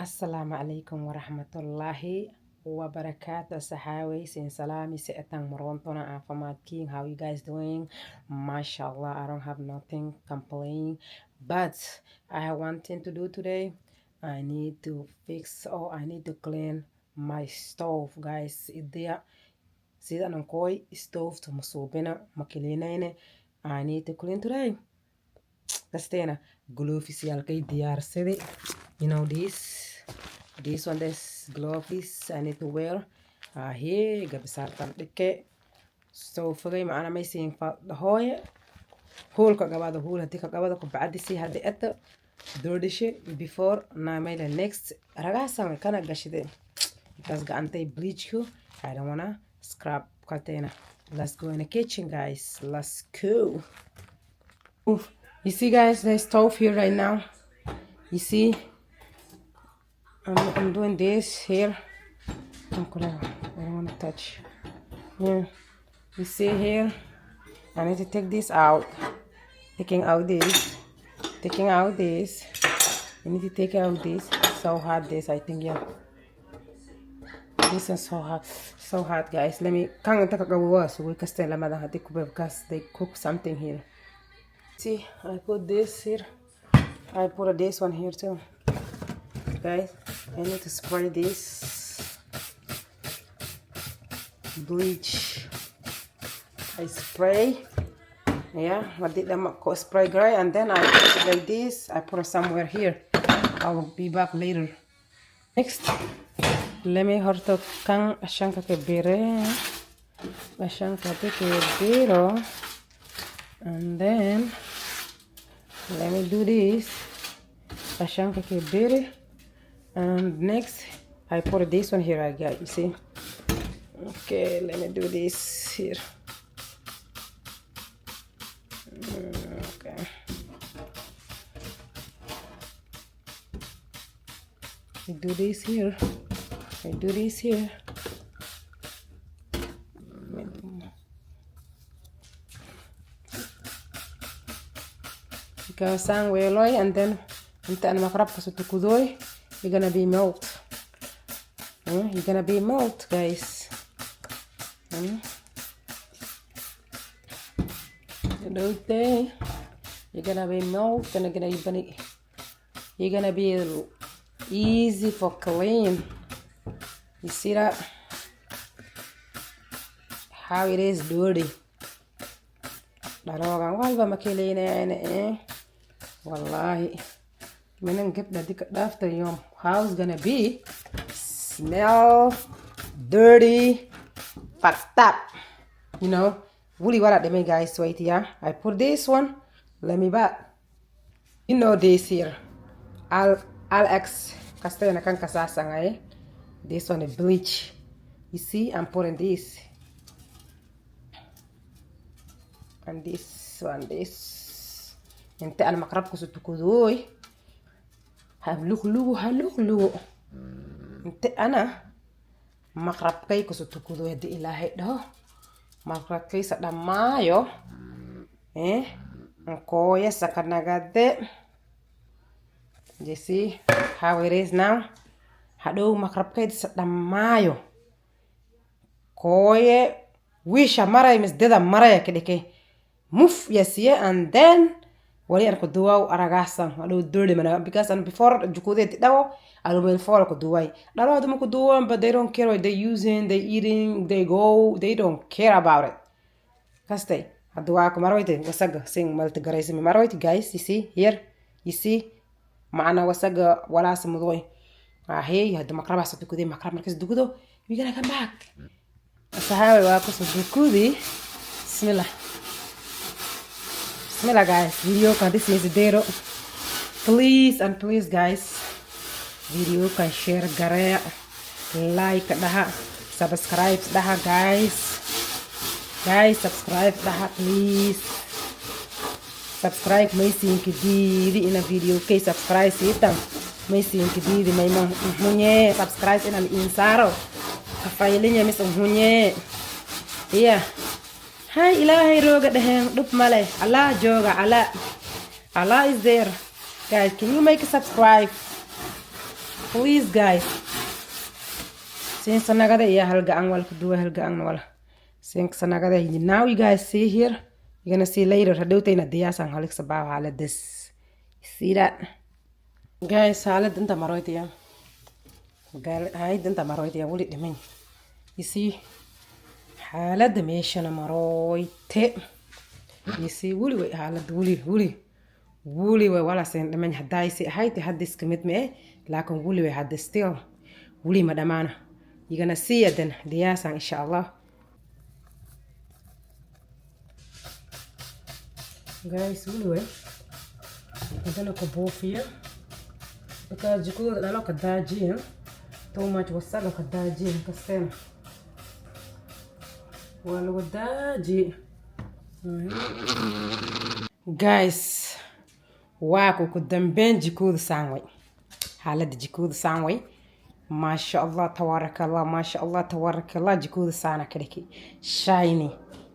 Assalamu alaikum warahmatullahi wabarakatuh. Sahawi sin salami se'etang morontona afamat king. How you guys doing? Mashallah, I don't have nothing complain. But I have one thing to do today. I need to fix or I need to clean my stove, guys. Idea sida nan koi stove to musubina makilina. I need to clean today. Kastena gloves yalkay diyar sidi. You know this one, this gloves I need to wear. Here gabisar tamdike. So fogay maana may sing fa hoya. Hul ka gabado hul hati ka gabado ko baadi si hadi etta dordishe before na may the next ragasa may kana gashide. Because gaantay bleach ko. I don't wanna scrap katena. Let's go in the kitchen, guys. Let's go. Oof. You see, guys, the stove here right now. You see, I'm doing this here. I don't want to touch. Yeah, you see here. I need to take this out. Taking out this. You need to take out this. So hot, this, I think, yeah. This is so hot, guys. Let me. Can't take a go so we can stay because they cook something here. See, I put this here. I put this one here too. Guys, I need to spray this bleach. I spray. Yeah, I did the spray gray and then I put it like this. I put it somewhere here. I will be back later. Next, let me horto kang ashanka ke bere. Ashanka ke bero. And then let me do this. Ashanka ke bere. And next I put this one here, guys. You see? Okay, let me do this here. Okay. I do this here. Because sang weloy and then unta an makrap kasutukudoy. You're gonna be melt. You're gonna be melt, guys. You're gonna be melt and you're gonna be easy for clean. You see that? How it is dirty. Darogan walba makilina wallahi. Minang get the after your house gonna be smell dirty, fucked up. You know, really what they make, guys. Wait here. I put this one. Let me back. You know this here. Alex Castellana kan kasasang. This one is bleach. You see, I'm putting this. And this one, this. Ente ana makrab ko sutukudoy. Haluk. Ente ana makrab kay ko sutukudoy di ilahi do. Makrab kay sa damayo. Ang ya sa kanagade. You see how it is now? Hado makrab kay sa damayo. Koye wisha maray mis deda maraya kedeke. Move, yes, yeah, and then wali an kuduwa aragasan alo dirty mana because and before jukude dawo alo bel for kuduwa dalo adu kuduwa but they don't care what they using, they eating, they go, they don't care about it. Kaste aduwa ko maroite wasaga sing malti garaisi mi maroite, guys. You see here, you see maana wasaga wala samudoi hey hadu makraba sa tukudi makraba markis dukudo. We gonna come back sahawi wa ko sa dukudi. Bismillah, guys. Video kan this is dero. Please, guys. Video kan share gare, like daha, subscribe daha, guys. Subscribe daha, please. Subscribe may sing kidi ina video kay subscribe sitam. May sing kidi may munye subscribe ina insaro. Kafailinya mis munye. Iya. Hi ilahi roga dehen dup male. Allah joga Allah is there. Guys, can you make a subscribe? Please guys. Since anagada iya halgaan wal kuduwa halgaan wala. Since anagada now you guys see here. You're gonna see later. Hadowtayna diyaasan halik sabaw halad this. See that? Guys, halad inta maroytiya. Hay inta maroytiya wuli dhimin. You see? Halad meeshana maroyte. You see wuli way halad wuli way wala sen dhimin haday si hayti hadis kamid me laakin wuli way hadis still wuli ma dhamaana. You're gonna see it then diyaasan inshallah. Guys, wuli way. I'm gonna go both here because you could look at that gym. Too much was said look at that gym because well with that gym. Guys, واكو قدام بين جكود سانوي حالة جكود سانوي ما شاء الله تبارك الله ما شاء الله تبارك الله جكود سانا كريكي شايني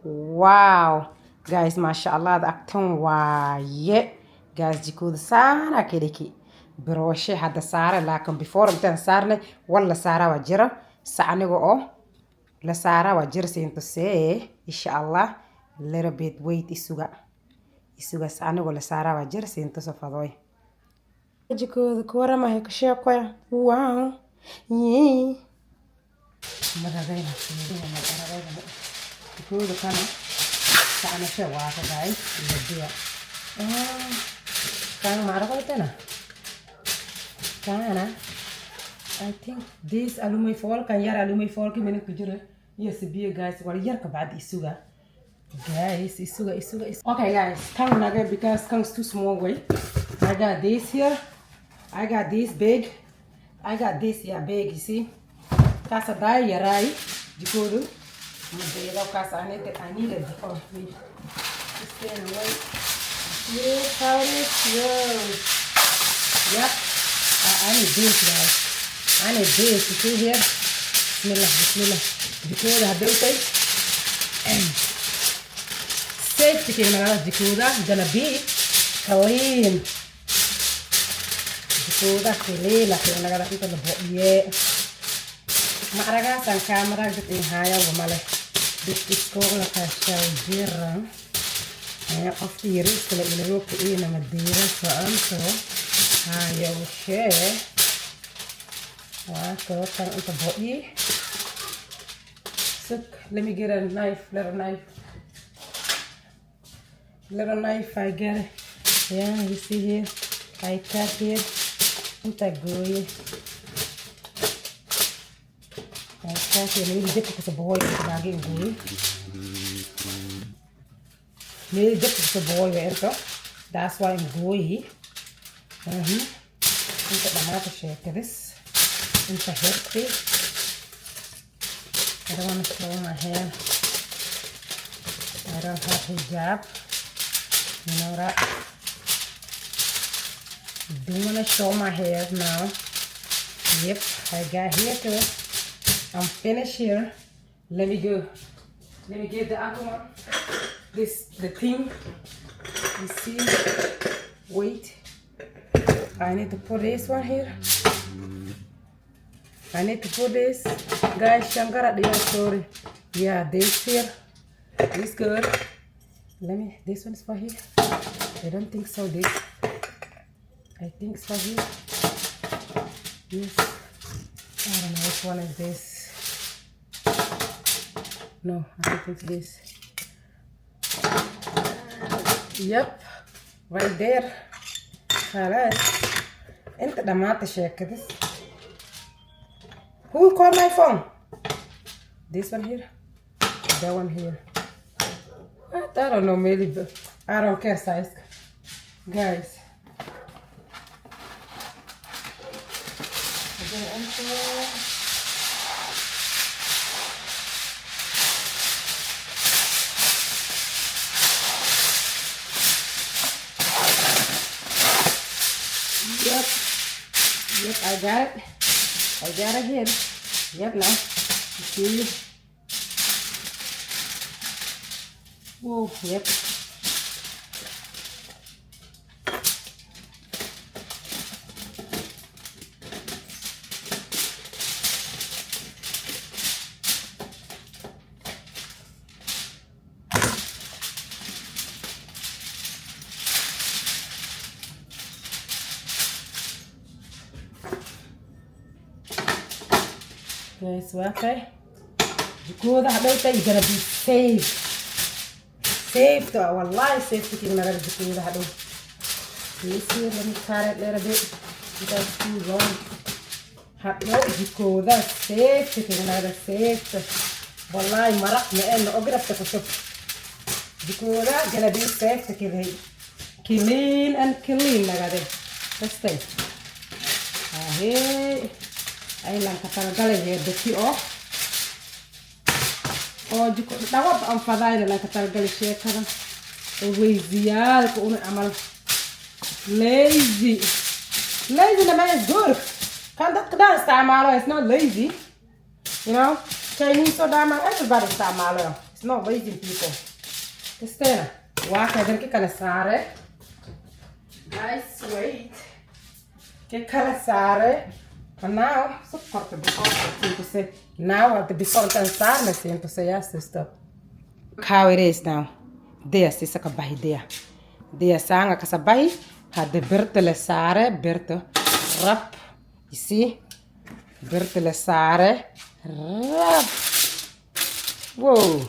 واو guys ما شاء الله ده أكتون وايه guys جكود سانا كريكي بروشي هذا سارة لكن before متن سارني ولا سارة وجرة ساني وأو لا سارة وجرة سينتو سي إن شاء الله little bit wait isuga saani wala saara waa jir siinta safadoy jikooda kuwara ma hay ka sheekoya wow maragayna jikooda kana saana she waa ka gaay iyo kan maragaytana kana I think this alumay foil kan yar alumay foil ki menin ku jira yes biyo guys wala yar ka baad isuga guys isuga okay guys come naga because comes too small way I got this here I got this big I got this yeah big you see casa dai yarai jikodu mudela casa I need it oh please stand away yeah how it goes yep I need this guys I need this you see here bismillah jikodu hadaytay safety كلمة جكودا gonna be clean جكودا كليلة كلمة قاعدة تقول بويه ما أرجع سان كاميرا جت إنهاية وماله بتسكول كاشاوجيرا أنا أفتي ريس كلا إلروك إيه نمديرة فأنتو هاي وشيء واكو كان أنت بويه سك let me get a little knife I get it. Yeah, you see here I cut it انت قوي I cut it maybe جبت كسبوي باقي قوي maybe جبت كسبوي ويركو that's why I'm قوي انت دمات الشيء كدس انت هيركي I don't want to throw my hair I don't have hijab. You know that? Don't want to show my hair now. Yep, I got here too. I'm finished here. Let me go. Let me get the other one. The thing. You see? Wait. I need to put this one here. I need to put this. Guys, Shankara, sorry. Yeah, this here. This good. Let me, this one is for here. I don't think so, this. I think it's for here. Yes. I don't know which one is this. No, I don't think this. Yep. Right there. خلاص. انت دمعت شاكة this. Who called my phone? This one here? That one here. I don't know, maybe, but I don't care size. Guys. Yep, I got it. I got it here. Yep, now. You see? Whoa, yep. Guys, okay. Jikooda hadhowta you're gonna be safe. Safe to wallahi safe to king nagar jikooda hadhow. You see, let me cut it a little bit. That's too long. Hadhow jikooda safe to king nagar safe to. Wallahi maraq ma en ografta kusub. Jikooda gonna be safe to king. Clean and clean nagade. Let's stay. Hey. Ay lang katanggal eh deki off. Oh jiko dawab ang faday lang katanggal siya kana. Weziyal ko una amal lazy. Lazy naman is good. Kan dat gedaan sta malo, it's not lazy. You know? Chinese so dama everybody sta malo. It's not lazy people. Kestena. Wa ka dere kana sare. Guys, wait. Che kala sare. And now, so part of the to say, now at the before and seem to say yes, sister. Look how it is now. This is a kabahi there. There sang a kasabahi had the bertele sare, berto rap. You see? Bertele sare rap. Whoa.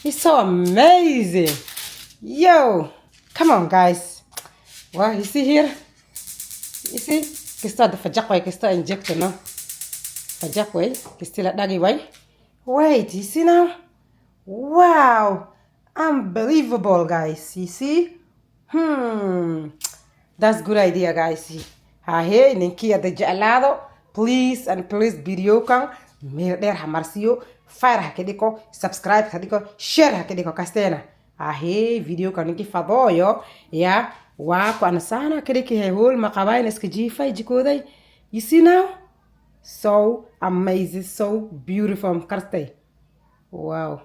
It's so amazing. Yo. Come on, guys. Well, you see here? You see? Kista the fajak way, kista inject no. Fajak way, kistila dagi way. Wait, you see now? Wow, unbelievable, guys. You see? That's good idea, guys. Hahe, ninki ada jalado. Please and please video kan der hamarsiyo. Fire hakediko, subscribe hakediko, share hakediko kastena. Hahe, video kan ninki fadoyo, ya. Wow, and sana kidiki hole makabai neskijifa jikoday. You see now? So amazing, so beautiful. Wow.